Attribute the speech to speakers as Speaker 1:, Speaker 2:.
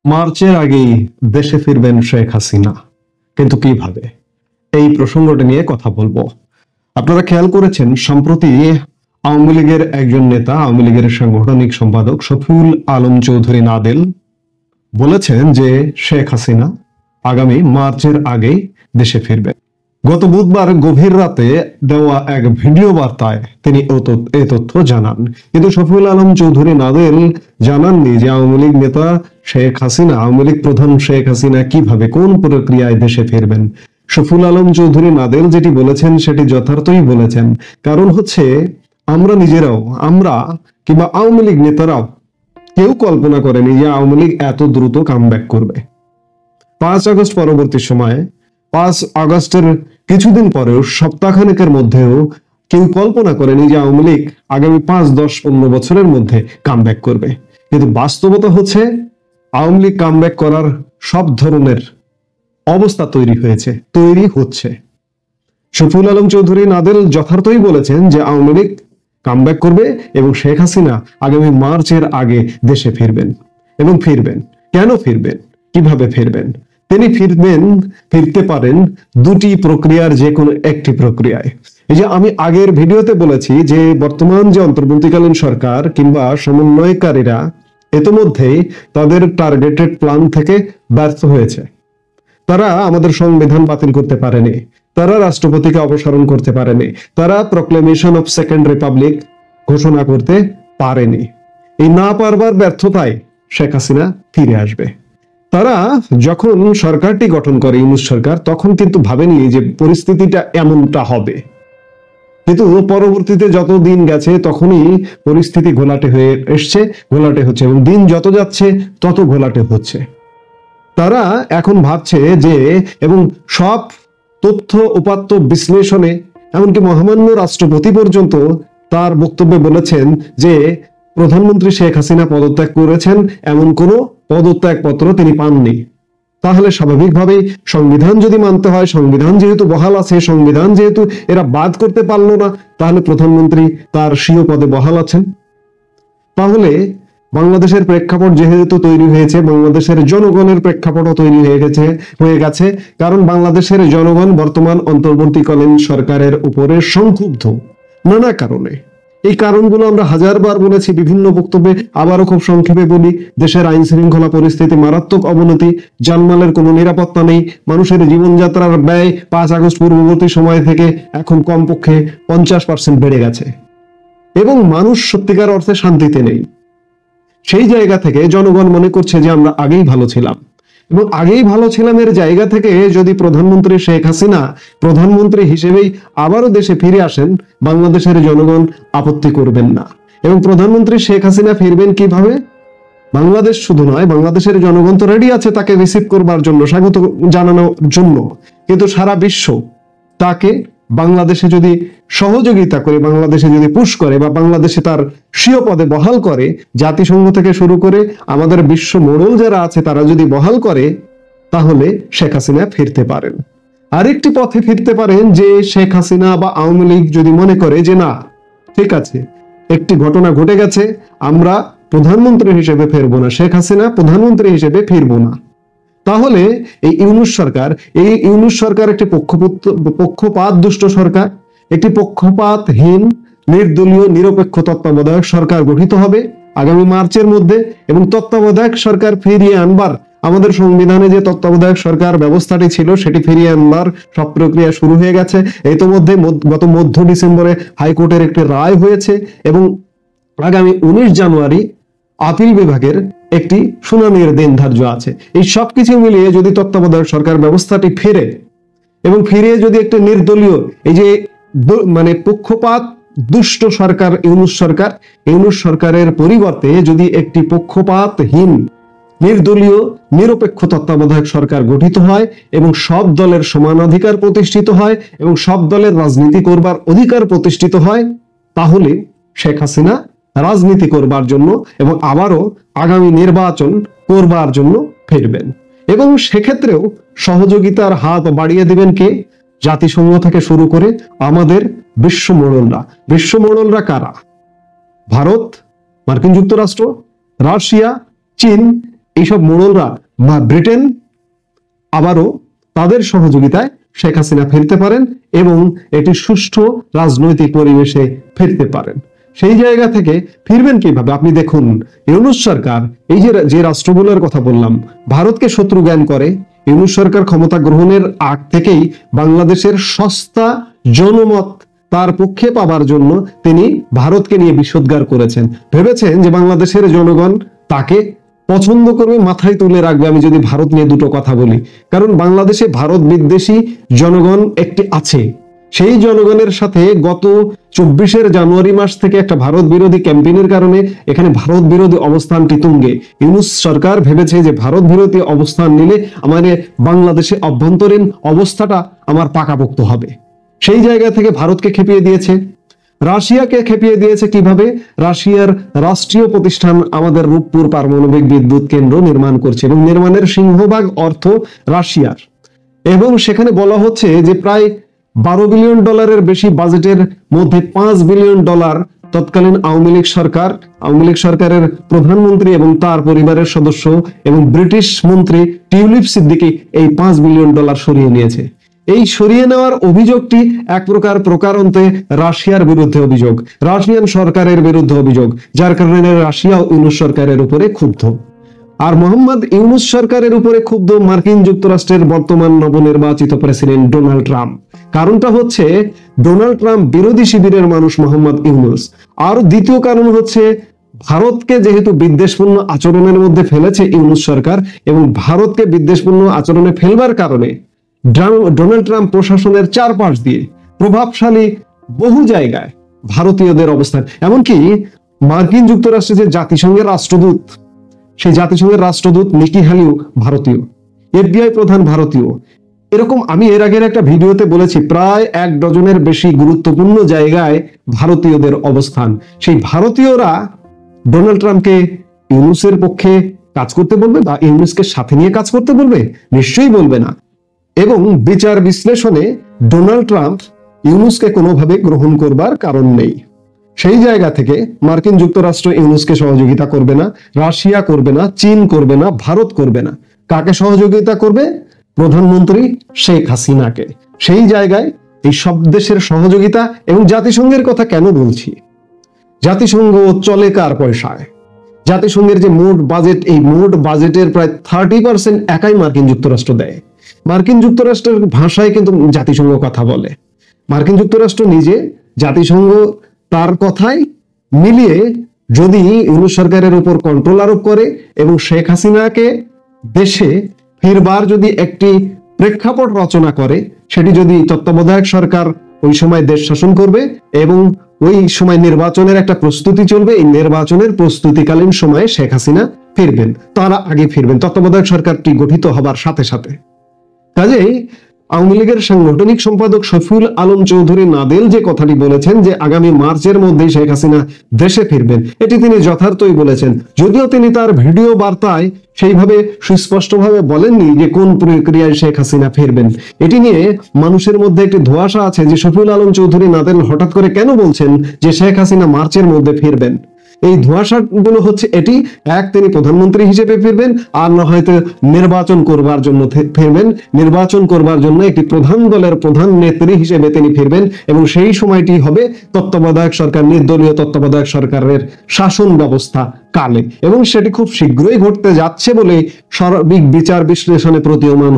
Speaker 1: মার্চের আগেই দেশে ফিরবেন শেখ হাসিনা, কিন্তু কিভাবে? এই প্রসঙ্গটা নিয়ে কথা বলবো। আপনারা খেয়াল করেছেন, সম্প্রতি আওয়ামী লীগের একজন নেতা, আওয়ামী লীগের সাংগঠনিক সম্পাদক শফিউল আলম চৌধুরী নাদেল বলেছেন যে শেখ হাসিনা আগামী মার্চের আগেই দেশে ফিরবেন। গত বুধবার গভীর রাতে দেওয়া এক ভিডিও বার্তায় তিনি এই তথ্য জানান। কিন্তু শফিউল আলম চৌধুরী নাদেল জানাননি যে আওয়ামী লীগ নেতা শেখ হাসিনা, আওয়ামী লীগ প্রধান শেখ হাসিনা কিভাবে, কোন প্রক্রিয়ায় দেশে ফিরবেন। শফিউল আলম চৌধুরী নাদেল যেটি বলেছেন সেটি যথার্থই বলেছেন। কারণ হচ্ছে, আমরা নিজেরাও, আমরা কিংবা আওয়ামী লীগ নেতারাও কেউ কল্পনা করেনি যে আওয়ামী লীগ এত দ্রুত কামব্যাক করবে। 5 আগস্ট পরবর্তী সময়ে 5 আগস্টের কিছুদিন পরেও, সপ্তাহখানেকের মধ্যেও কেউ কল্পনা করেনি যে আওয়ামী লীগ আগামী 5, 10, 15 বছরের মধ্যে কামব্যাক করবে। কিন্তু বাস্তবতা হচ্ছে, আওয়ামী লীগ কামব্যাক করার সব ধরনের অবস্থা তৈরি হচ্ছে। শফিউল আলম চৌধুরী নাদেল যথার্থই বলেছেন যে আওয়ামী লীগ কামব্যাক করবে এবং শেখ হাসিনা আগামী মার্চের আগে দেশে ফিরবেন। এবং ফিরবেন, কেন ফিরবেন, কিভাবে ফিরবেন? তিনি ফিরতে পারেন দুটি প্রক্রিয়ার যে কোনো একটি প্রক্রিয়ায়। এই যে আমি আগের ভিডিওতে বলেছি যে বর্তমান যে অন্তর্বর্তীকালীন সরকার কিংবা সমন্বয়কারীরা ইতোমধ্যেই তাদের টার্গেটেড প্ল্যান থেকে ব্যর্থ হয়েছে। তারা আমাদের সংবিধান বাতিল করতে পারেনি, তারা রাষ্ট্রপতিকে অপসারণ করতে পারেনি, তারা প্রক্লেমেশন অফ সেকেন্ড রিপাবলিক ঘোষণা করতে পারেনি। এই না পারবার ব্যর্থতায় শেখ হাসিনা ফিরে আসবে। তারা যখন সরকারটি গঠন করে, ইউনূস সরকার, তখন কিন্তু ভাবেনি যে পরিস্থিতিটা এমনটা হবে। কিন্তু পরবর্তীতে যত দিন গেছে তখনই পরিস্থিতি ঘোলাটে হয়ে এসছে, ঘোলাটে হচ্ছে, এবং দিন যত যাচ্ছে তত ঘোলাটে হচ্ছে। তারা এখন ভাবছে যে, এবং সব তথ্য উপাত্ত বিশ্লেষণে, এমনকি মহামান্য রাষ্ট্রপতি পর্যন্ত তার বক্তব্যে বলেছেন যে প্রধানমন্ত্রী শেখ হাসিনা পদত্যাগ করেছেন, এমন কোনো পদত্যাগপত্র তিনি পাননি। তাহলে স্বাভাবিকভাবেই সংবিধান যদি মানতে হয়, সংবিধান যেহেতু বহাল আছে, সংবিধান যেহেতু এরা বাদ করতে পারলো না, তাহলে প্রধানমন্ত্রী তার স্বীয় পদে বহাল আছেন। তাহলে বাংলাদেশের প্রেক্ষাপট যেহেতু তৈরি হয়েছে, বাংলাদেশের জনগণের প্রেক্ষাপটও তৈরি হয়ে গেছে, কারণ বাংলাদেশের জনগণ বর্তমান অন্তর্বর্তীকালীন সরকারের উপরে সংক্ষুব্ধ নানা কারণে। এই কারণগুলো আমরা হাজারবার বলেছি বিভিন্ন বক্তব্যে, আবারও খুব সংক্ষেপে বলি। দেশের আইন শৃঙ্খলা পরিস্থিতি মারাত্মক অবনতি, জানমালের কোনো নিরাপত্তা নেই, মানুষের জীবনযাত্রার ব্যয় 5 আগস্ট পূর্ববর্তী সময় থেকে এখন কমপক্ষে 50% বেড়ে গেছে, এবং মানুষ সত্যিকার অর্থে শান্তিতে নেই। সেই জায়গা থেকে জনগণ মনে করছে যে আমরা আগেই ভালো ছিলাম, এবং আগেই ভালো ছিলাম এর জায়গা থেকে যদি প্রধানমন্ত্রী শেখ হাসিনা প্রধানমন্ত্রী হিসেবেই আবারও দেশে ফিরে আসেন, বাংলাদেশের জনগণ আপত্তি করবেন না। এবং প্রধানমন্ত্রী শেখ হাসিনা ফিরবেন কিভাবে? বাংলাদেশ শুধু নয়, বাংলাদেশের জনগণ তো রেডি আছে তাকে রিসিভ করবার জন্য, স্বাগত জানানোর জন্য, কিন্তু সারা বিশ্ব তাকে বাংলাদেশে যদি সহযোগিতা করে, বাংলাদেশে যদি পুশ করে, বা বাংলাদেশে তার স্বীয় পদে বহাল করে, জাতিসংঘ থেকে শুরু করে আমাদের বিশ্ব মোড়ল যারা আছে তারা যদি বহাল করে, তাহলে শেখ হাসিনা ফিরতে পারেন। আরেকটি পথে ফিরতে পারেন যে শেখ হাসিনা বা আওয়ামী লীগ যদি মনে করে যে না, ঠিক আছে, একটি ঘটনা ঘটে গেছে, আমরা প্রধানমন্ত্রী হিসেবে ফিরবো না, শেখ হাসিনা প্রধানমন্ত্রী হিসেবে ফিরবো না, তাহলে এই ইউনূস সরকার একটি পক্ষপাত দুষ্ট সরকার, একটি পক্ষপাতহীন নির্দলীয় নিরপেক্ষ তত্ত্বাবধায়ক সরকার গঠিত হবে আগামী মার্চের মধ্যে। এবং তত্ত্বাবধায়ক সরকার ফিরিয়ে আনবার, আমাদের সংবিধানে যে তত্ত্বাবধায়ক সরকার ব্যবস্থাটি ছিল সেটি ফিরিয়ে আনবার সব প্রক্রিয়া শুরু হয়ে গেছে। ইতোমধ্যে গত মধ্য ডিসেম্বরে হাইকোর্টের একটি রায় হয়েছে, এবং আগামী 19 জানুয়ারি আপিল বিভাগের একটি শুনানির দিন ধার্য আছে। এই সবকিছু মিলিয়ে যদি তত্ত্বাবধায়ক সরকার ব্যবস্থাটি ফেরে, এবং ফিরে যদি একটা নির্দলীয়, এই যে মানে পক্ষপাত দুষ্ট সরকার ইউনূস সরকারের পরিবর্তে যদি একটি পক্ষপাতহীন নির্দলীয় নিরপেক্ষ তত্ত্বাবধায়ক সরকার গঠিত হয়, এবং সব দলের সমান অধিকার প্রতিষ্ঠিত হয়, এবং সব দলের রাজনীতি করবার অধিকার প্রতিষ্ঠিত হয়, তাহলে শেখ হাসিনা রাজনীতি করবার জন্য এবং আবারও আগামী নির্বাচন করবার জন্য ফিরবেন। এবং সেক্ষেত্রেও সহযোগিতার হাত বাড়িয়ে দিবেন কে? জাতিসংঘ থেকে শুরু করে আমাদের বিশ্ব মোড়লরা কারা? ভারত, মার্কিন যুক্তরাষ্ট্র, রাশিয়া, চীন, এইসব মোড়লরা বা ব্রিটেন আবারও তাদের সহযোগিতায় শেখ হাসিনা ফিরতে পারেন এবং একটি সুষ্ঠু রাজনৈতিক পরিবেশে ফিরতে পারেন। সেই জায়গা থেকে ফিরবেন কিভাবে? আপনি দেখুন, ইউনূস সরকার এই যে রাষ্ট্রগুলোর কথা বললাম, ভারতকে শত্রু জ্ঞান করে। ইউনূস সরকার ক্ষমতা গ্রহণের আগ থেকেই বাংলাদেশের সস্তা জনমত তার পক্ষে পাবার জন্য তিনি ভারতকে নিয়ে বিষোদ্গার করেছেন। ভেবেছেন যে বাংলাদেশের জনগণ তাকে পছন্দ করবে, মাথায় তুলে রাখবে আমি যদি ভারত নিয়ে দুটো কথা বলি। কারণ বাংলাদেশে ভারত বিদ্বেষী জনগণ একটি আছে। সেই জনগণের সাথে গত 24 জানুয়ারি মাস থেকে একটা ভারত বিরোধী ক্যাম্পেইনের কারণে এখানে ভারত বিরোধী অবস্থানটি তুঙ্গে। ইউনূস সরকার ভেবেছে যে ভারত বিরোধী অবস্থান নিলে আমাদের বাংলাদেশে অভ্যন্তরীণ অবস্থাটা আমার পাকাপোক্ত হবে। সেই জায়গা থেকে ভারতকে খেপিয়ে দিয়েছে। রাশিয়াকে খেপিয়ে দিয়েছে কিভাবে? রাশিয়ার রাষ্ট্রীয় প্রতিষ্ঠান আমাদের রূপপুর পারমাণবিক বিদ্যুৎ কেন্দ্র নির্মাণ করছে এবং নির্মাণের সিংহভাগ অর্থ রাশিয়ার। এবং সেখানে বলা হচ্ছে যে প্রায় $12 বিলিয়ন বেশি বাজেটের মধ্যে $5 বিলিয়ন তৎকালীন আওয়ামী লীগ সরকারের প্রধানমন্ত্রী এবং তার পরিবারের সদস্য এবং ব্রিটিশ মন্ত্রী টিউলিপ সিদ্দিকী এই $5 বিলিয়ন সরিয়ে নিয়েছে। এই সরিয়ে নেওয়ার অভিযোগটি এক প্রকার প্রকারান্তে রাশিয়ার বিরুদ্ধে অভিযোগ, রাশিয়ান সরকারের বিরুদ্ধে অভিযোগ, যার কারণে রাশিয়া ও ইউনূস সরকারের উপরে ক্ষুব্ধ। আর মোহাম্মদ ইউনূস সরকারের উপরে ক্ষুব্ধ মার্কিন যুক্তরাষ্ট্রের বর্তমান নবনির্বাচিত প্রেসিডেন্ট ডোনাল্ড ট্রাম্প। কারণটা হচ্ছে ডোনাল্ড ট্রাম্প বিরোধী শিবিরের মানুষ মোহাম্মদ ইউনূস। আর দ্বিতীয় কারণ হচ্ছে ভারতকে যেহেতু বিদ্বেষপূর্ণ আচরণের মধ্যে ফেলেছে ইউনূস সরকার এবং ভারতকে বিদ্বেষপূর্ণ আচরণে ফেলবার কারণে ডোনাল্ড ট্রাম্প প্রশাসনের চারপাশ দিয়ে প্রভাবশালী বহু জায়গায় ভারতীয়দের অবস্থান, এমনকি মার্কিন যুক্তরাষ্ট্রের যে জাতিসংঘের রাষ্ট্রদূত, সেই জাতিসংঘের রাষ্ট্রদূত নিকি হ্যালিও ভারতীয়, এফবিআই প্রধান ভারতীয়। এরকম আমি এর আগের একটা ভিডিওতে বলেছি প্রায় 1 ডজনের বেশি গুরুত্বপূর্ণ জায়গায় ভারতীয়দের অবস্থান। সেই ভারতীয়রা ডোনাল্ড ট্রাম্পকে ইউনূসের পক্ষে কাজ করতে বলবে বা ইউনূসকে সাথে নিয়ে কাজ করতে বলবে? নিশ্চয়ই বলবে না। এবং বিচার বিশ্লেষণে ডোনাল্ড ট্রাম্প ইউনূসকে কোনোভাবে গ্রহণ করবার কারণ নেই। সেই জায়গা থেকে মার্কিন যুক্তরাষ্ট্র ইউনূসকে সহযোগিতা করবে না, রাশিয়া করবে না, চীন করবে না, ভারত করবে না। কাকে সহযোগিতা করবে? প্রধানমন্ত্রী শেখ হাসিনাকে। সেই জায়গায় এই সব দেশের সহযোগিতা এবং জাতিসংঘের কথা কেন বলছি? জাতিসংঘ চলে কার পয়সায়? জাতিসংঘের যে মোট বাজেট, এই মোট বাজেটের প্রায় 30% একাই মার্কিন যুক্তরাষ্ট্র দেয়। মার্কিন যুক্তরাষ্ট্রের ভাষায় কিন্তু জাতিসংঘ কথা বলে। মার্কিন যুক্তরাষ্ট্র নিজে জাতিসংঘ তার কথায় মিলিয়ে যদি ইউনূস সরকারের উপর কন্ট্রোল আরোপ করে এবং শেখ হাসিনাকে দেশে ফিরবার যদি একটি প্রেক্ষাপট রচনা করে, সেটি যদি তত্ত্বাবধায়ক সরকার ওই সময় দেশ শাসন করবে এবং ওই সময় নির্বাচনের একটা প্রস্তুতি চলবে, এই নির্বাচনের প্রস্তুতিকালীন সময়ে শেখ হাসিনা ফিরবেন, তারা আগে ফিরবেন তত্ত্বাবধায়ক সরকারটি গঠিত হবার সাথে সাথে। কাজেই আওয়ামী লীগের সাংগঠনিক সম্পাদক শফিউল আলম চৌধুরী নাদেল যে কথাটি বলেছেন যে আগামী মার্চের মধ্যেই শেখ হাসিনা দেশে ফিরবেন, এটি তিনি যথার্থই বলেছেন। যদিও তিনি তার ভিডিও বার্তায় সেইভাবে সুস্পষ্টভাবে বলেননি যে কোন প্রক্রিয়ায় শেখ হাসিনা ফিরবেন। এটি নিয়ে মানুষের মধ্যে একটি ধোঁয়াশা আছে যে শফিউল আলম চৌধুরী নাদেল হঠাৎ করে কেন বলছেন যে শেখ হাসিনা মার্চের মধ্যে ফিরবেন। এই ধোঁয়াশাগুলো হচ্ছে এটি, এক, তিনি প্রধানমন্ত্রী হিসেবে ফিরবেন, আর না হয়তো নির্বাচন করবার জন্য ফিরবেন। নির্বাচন করবার জন্য একটি প্রধান দলের প্রধান নেত্রী হিসেবে তিনি ফিরবেন এবং সেই সময়টি হবে তত্ত্বাবধায়ক সরকার, নির্দলীয় তত্ত্বাবধায়ক সরকারের শাসন ব্যবস্থা কালে, এবং সেটি খুব শীঘ্রই ঘটতে যাচ্ছে বলে সার্বিক বিচার বিশ্লেষণে প্রতীয়মান।